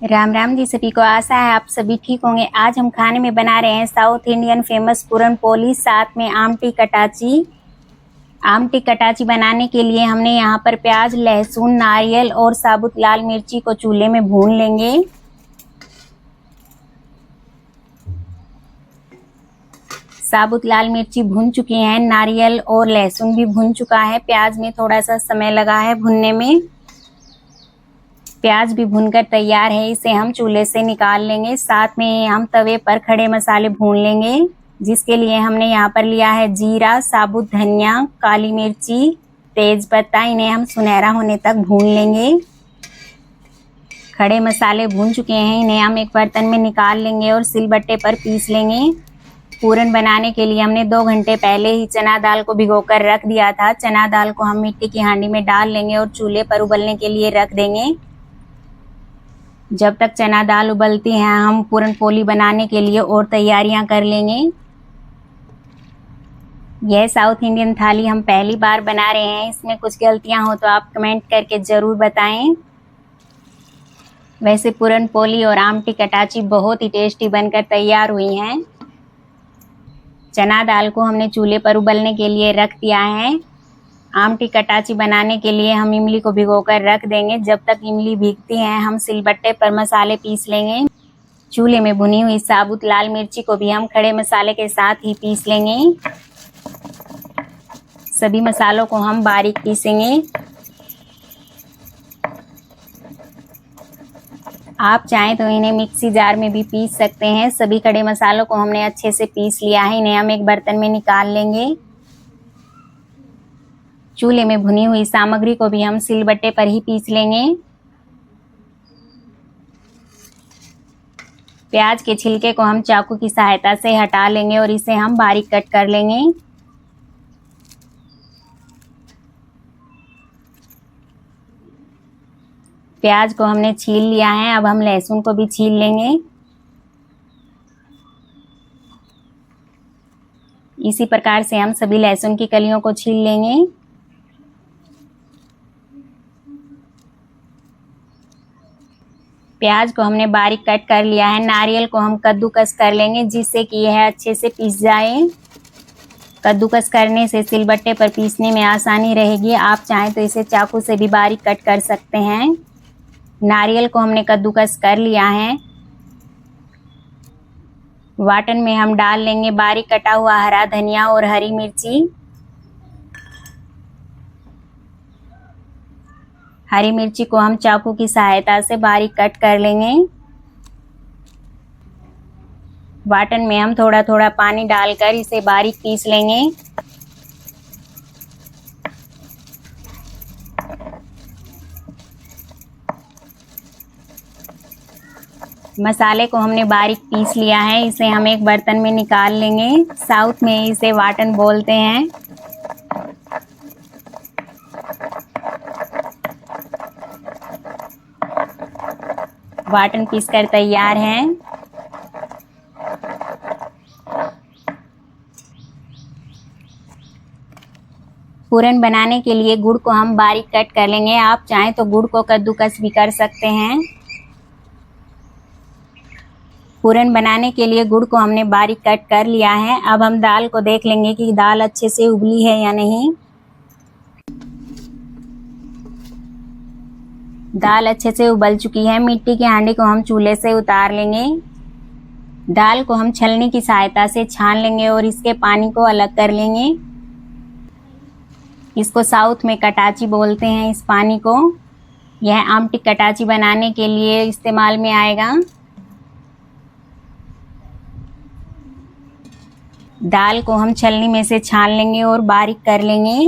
राम राम जी सभी को। आशा है आप सभी ठीक होंगे। आज हम खाने में बना रहे हैं south Indian famous puran poli, साथ में आमटी कटाची। आमटी कटाची बनाने के लिए हमने यहाँ पर प्याज, लहसुन, नारियल और साबुत लाल मिर्ची को चूल्हे में भून लेंगे। साबुत लाल मिर्ची भून चुकी हैं, नारियल और लहसुन भी भून चुका है। प्याज में थोड़ा सा समय लगा है भुनने में। प्याज भी भुनकर तैयार है, इसे हम चूल्हे से निकाल लेंगे। साथ में हम तवे पर खड़े मसाले भून लेंगे, जिसके लिए हमने यहाँ पर लिया है जीरा, साबुत धनिया, काली मिर्ची, तेज पत्ता। इन्हें हम सुनहरा होने तक भून लेंगे। खड़े मसाले भून चुके हैं, इन्हें हम एक बर्तन में निकाल लेंगे और सिलबट्टे पर पीस लेंगे। पूरन बनाने के लिए हमने 2 घंटे पहले ही चना दाल को भिगोकर रख दिया था। चना दाल को हम मिट्टी की हांडी में डाल लेंगे और चूल्हे पर उबलने के लिए रख देंगे। जब तक चना दाल उबलती है, हम पूरन पोली बनाने के लिए और तैयारियां कर लेंगे। यह साउथ इंडियन थाली हम पहली बार बना रहे हैं। इसमें कुछ गलतियां हो तो आप कमेंट करके ज़रूर बताएं। वैसे पूरन पोली और आमटी कटाची बहुत ही टेस्टी बनकर तैयार हुई हैं। चना दाल को हमने चूल्हे पर उबलने के लिए रख दिया है। आमटी कटाची बनाने के लिए हम इमली को भिगोकर रख देंगे। जब तक इमली भीगती है, हम सिलबट्टे पर मसाले पीस लेंगे। चूल्हे में भुनी हुई साबुत लाल मिर्ची को भी हम खड़े मसाले के साथ ही पीस लेंगे। सभी मसालों को हम बारीक पीसेंगे। आप चाहें तो इन्हें मिक्सी जार में भी पीस सकते हैं। सभी खड़े मसालों को हमने अच्छे से पीस लिया है। इन्हें हम एक बर्तन में निकाल लेंगे। चूल्हे में भुनी हुई सामग्री को भी हम सिलबट्टे पर ही पीस लेंगे। प्याज के छिलके को हम चाकू की सहायता से हटा लेंगे और इसे हम बारीक कट कर लेंगे। प्याज को हमने छील लिया है, अब हम लहसुन को भी छील लेंगे। इसी प्रकार से हम सभी लहसुन की कलियों को छील लेंगे। प्याज को हमने बारीक कट कर लिया है। नारियल को हम कद्दूकस कर लेंगे, जिससे कि यह अच्छे से पीस जाए। कद्दूकस करने से सिलबट्टे पर पीसने में आसानी रहेगी। आप चाहें तो इसे चाकू से भी बारीक कट कर सकते हैं। नारियल को हमने कद्दूकस कर लिया है। वाटन में हम डाल लेंगे बारीक कटा हुआ हरा धनिया और हरी मिर्ची। हरी मिर्ची को हम चाकू की सहायता से बारीक कट कर लेंगे। वाटन में हम थोड़ा थोड़ा पानी डालकर इसे बारीक पीस लेंगे। मसाले को हमने बारीक पीस लिया है, इसे हम एक बर्तन में निकाल लेंगे। साउथ में इसे वाटन बोलते हैं। वाटन पीसकर तैयार है। पूरन बनाने के लिए गुड़ को हम बारीक कट कर लेंगे। आप चाहें तो गुड़ को कद्दूकस भी कर सकते हैं। पूरन बनाने के लिए गुड़ को हमने बारीक कट कर लिया है। अब हम दाल को देख लेंगे कि दाल अच्छे से उबली है या नहीं। दाल अच्छे से उबल चुकी है। मिट्टी की हांडी को हम चूल्हे से उतार लेंगे। दाल को हम छलनी की सहायता से छान लेंगे और इसके पानी को अलग कर लेंगे। इसको साउथ में कटाची बोलते हैं इस पानी को। यह आमटी कटाची बनाने के लिए इस्तेमाल में आएगा। दाल को हम छलनी में से छान लेंगे और बारीक कर लेंगे।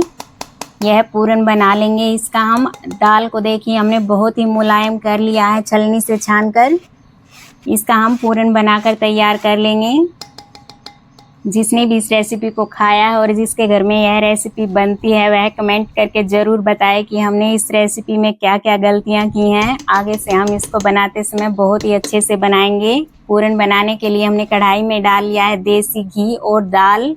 यह पूरन बना लेंगे इसका हम। दाल को देखिए हमने बहुत ही मुलायम कर लिया है छलनी से छानकर। इसका हम पूरन बनाकर तैयार कर लेंगे। जिसने भी इस रेसिपी को खाया है और जिसके घर में यह रेसिपी बनती है, वह कमेंट करके ज़रूर बताए कि हमने इस रेसिपी में क्या क्या गलतियां की हैं। आगे से हम इसको बनाते समय बहुत ही अच्छे से बनाएंगे। पूरन बनाने के लिए हमने कढ़ाई में डाल लिया है देसी घी और दाल,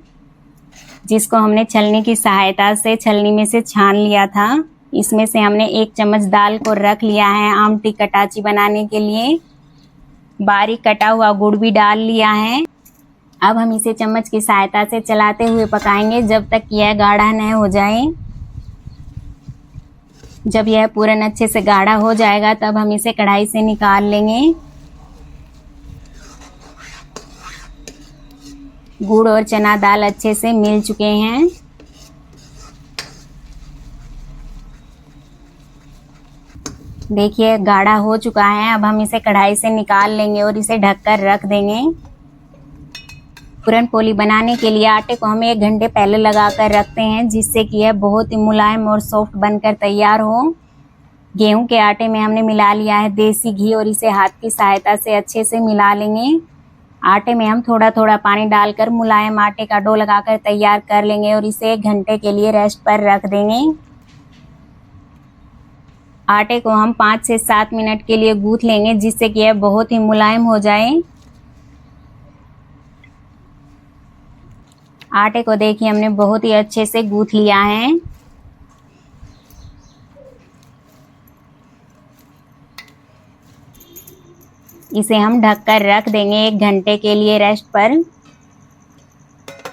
जिसको हमने छलनी की सहायता से छलनी में से छान लिया था। इसमें से हमने 1 चम्मच दाल को रख लिया है आमटी कटाची बनाने के लिए। बारीक कटा हुआ गुड़ भी डाल लिया है। अब हम इसे चम्मच की सहायता से चलाते हुए पकाएंगे जब तक यह गाढ़ा न हो जाए। जब यह पूरन अच्छे से गाढ़ा हो जाएगा तब हम इसे कढ़ाई से निकाल लेंगे। गुड़ और चना दाल अच्छे से मिल चुके हैं। देखिए गाढ़ा हो चुका है। अब हम इसे कढ़ाई से निकाल लेंगे और इसे ढककर रख देंगे। पूरन पोली बनाने के लिए आटे को हम 1 घंटे पहले लगा कर रखते हैं, जिससे कि यह बहुत ही मुलायम और सॉफ्ट बनकर तैयार हो। गेहूं के आटे में हमने मिला लिया है देसी घी और इसे हाथ की सहायता से अच्छे से मिला लेंगे। आटे में हम थोड़ा थोड़ा पानी डालकर मुलायम आटे का डो लगाकर तैयार कर लेंगे और इसे 1 घंटे के लिए रेस्ट पर रख देंगे। आटे को हम 5 से 7 मिनट के लिए गूंथ लेंगे, जिससे कि यह बहुत ही मुलायम हो जाए। आटे को देखिए हमने बहुत ही अच्छे से गूंथ लिया है। इसे हम ढककर रख देंगे 1 घंटे के लिए रेस्ट पर।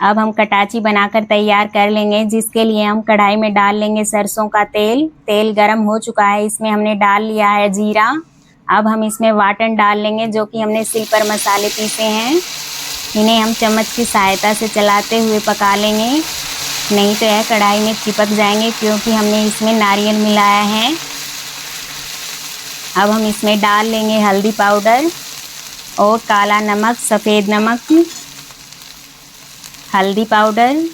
अब हम कटाची बनाकर तैयार कर लेंगे, जिसके लिए हम कढ़ाई में डाल लेंगे सरसों का तेल। तेल गरम हो चुका है, इसमें हमने डाल लिया है जीरा। अब हम इसमें वाटन डाल लेंगे जो कि हमने सिल पर मसाले पीसे हैं। इन्हें हम चम्मच की सहायता से चलाते हुए पका लेंगे, नहीं तो यह कढ़ाई में चिपक जाएंगे क्योंकि हमने इसमें नारियल मिलाया है। अब हम इसमें डाल लेंगे हल्दी पाउडर और काला नमक, सफ़ेद नमक, हल्दी पाउडर,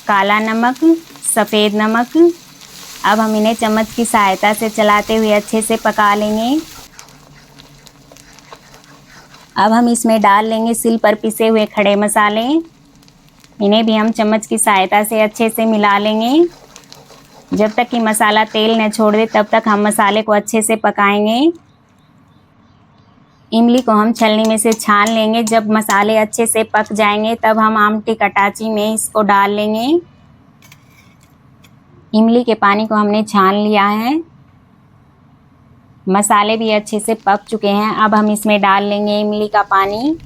काला नमक, सफ़ेद नमक। अब हम इन्हें चम्मच की सहायता से चलाते हुए अच्छे से पका लेंगे। अब हम इसमें डाल लेंगे सिल पर पिसे हुए खड़े मसाले। इन्हें भी हम चम्मच की सहायता से अच्छे से मिला लेंगे। जब तक कि मसाला तेल न छोड़ दे तब तक हम मसाले को अच्छे से पकाएंगे। इमली को हम छलनी में से छान लेंगे। जब मसाले अच्छे से पक जाएंगे तब हम आमटी कटाची में इसको डाल लेंगे। इमली के पानी को हमने छान लिया है। मसाले भी अच्छे से पक चुके हैं। अब हम इसमें डाल लेंगे इमली का पानी।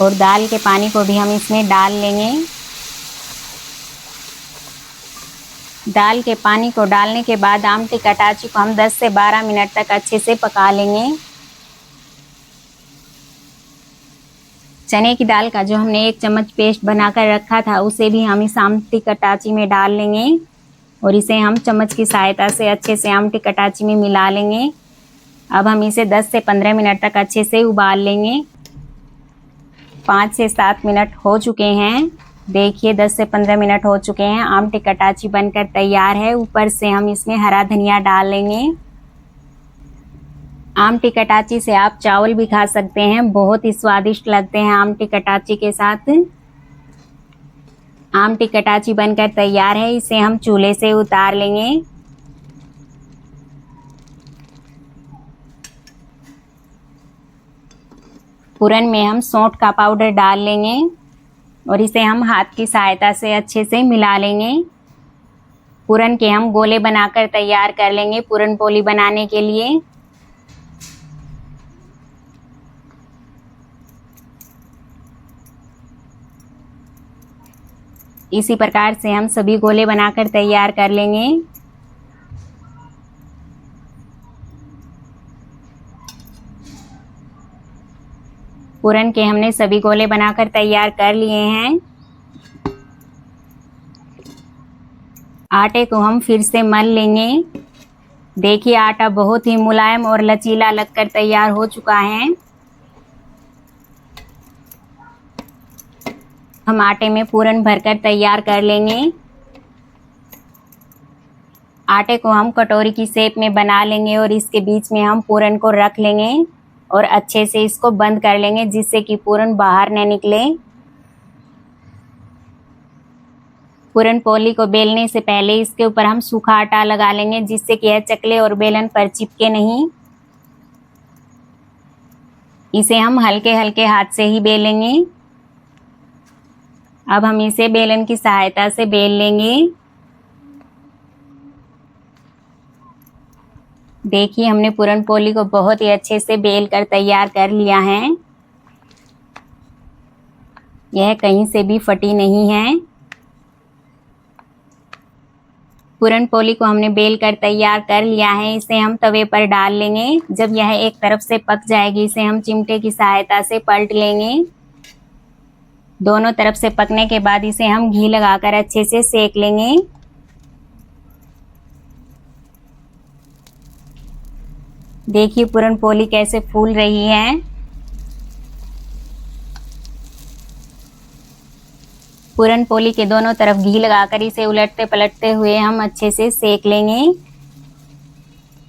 और दाल के पानी को भी हम इसमें डाल लेंगे। दाल के पानी को डालने के बाद आमटी कटाची को हम 10 से 12 मिनट तक अच्छे से पका लेंगे। चने की दाल का जो हमने 1 चम्मच पेस्ट बनाकर रखा था उसे भी हम इस आमटी कटाची में डाल लेंगे और इसे हम चम्मच की सहायता से अच्छे से आमटी कटाची में मिला लेंगे। अब हम इसे 10 से 15 मिनट तक अच्छे से उबाल लेंगे। 5 से 7 मिनट हो चुके हैं। देखिए 10 से 15 मिनट हो चुके हैं। आमटी कटाची बनकर तैयार है। ऊपर से हम इसमें हरा धनिया डाल लेंगे। आमटी कटाची से आप चावल भी खा सकते हैं, बहुत ही स्वादिष्ट लगते हैं आमटी कटाची के साथ। आमटी कटाची बनकर तैयार है। इसे हम चूल्हे से उतार लेंगे। पूरन में हम सौंठ का पाउडर डाल लेंगे और इसे हम हाथ की सहायता से अच्छे से मिला लेंगे। पूरन के हम गोले बनाकर तैयार कर लेंगे पूरन पोली बनाने के लिए। इसी प्रकार से हम सभी गोले बनाकर तैयार कर लेंगे। पूरन के हमने सभी गोले बनाकर तैयार कर लिए हैं। आटे को हम फिर से मल लेंगे। देखिए आटा बहुत ही मुलायम और लचीला लगकर तैयार हो चुका है। हम आटे में पूरन भरकर तैयार कर लेंगे। आटे को हम कटोरी की शेप में बना लेंगे और इसके बीच में हम पूरन को रख लेंगे और अच्छे से इसको बंद कर लेंगे, जिससे कि पूरन बाहर न निकले। पूरन पोली को बेलने से पहले इसके ऊपर हम सूखा आटा लगा लेंगे, जिससे कि यह चकले और बेलन पर चिपके नहीं। इसे हम हल्के हल्के हाथ से ही बेलेंगे। अब हम इसे बेलन की सहायता से बेल लेंगे। देखिए हमने पूरण पोली को बहुत ही अच्छे से बेल कर तैयार कर लिया है। यह कहीं से भी फटी नहीं है। पूरण पोली को हमने बेल कर तैयार कर लिया है। इसे हम तवे पर डाल लेंगे। जब यह एक तरफ से पक जाएगी, इसे हम चिमटे की सहायता से पलट लेंगे। दोनों तरफ से पकने के बाद इसे हम घी लगाकर अच्छे से सेक लेंगे। देखिए पूरण पोली कैसे फूल रही है। पूरण पोली के दोनों तरफ घी लगाकर इसे उलटते पलटते हुए हम अच्छे से सेक लेंगे।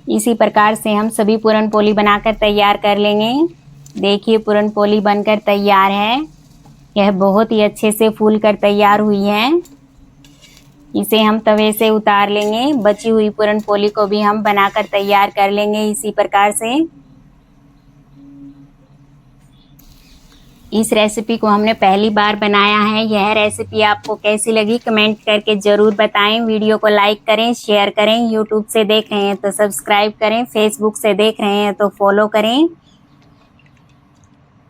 इसी प्रकार से हम सभी पूरण पोली बनाकर तैयार कर लेंगे। देखिए पूरण पोली बनकर तैयार है। यह बहुत ही अच्छे से फूल कर तैयार हुई है। इसे हम तवे से उतार लेंगे। बची हुई पूरण पोली को भी हम बनाकर तैयार कर लेंगे इसी प्रकार से। इस रेसिपी को हमने पहली बार बनाया है। यह रेसिपी आपको कैसी लगी कमेंट करके ज़रूर बताएं। वीडियो को लाइक करें, शेयर करें। यूट्यूब से देख रहे हैं तो सब्सक्राइब करें, फेसबुक से देख रहे हैं तो फॉलो करें।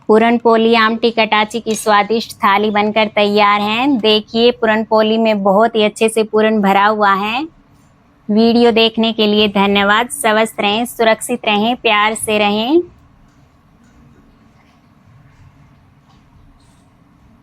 पूरण पोली आमटी कटाची की स्वादिष्ट थाली बनकर तैयार है। देखिए पूरण पोली में बहुत ही अच्छे से पूरण भरा हुआ है। वीडियो देखने के लिए धन्यवाद। स्वस्थ रहें, सुरक्षित रहें, प्यार से रहें।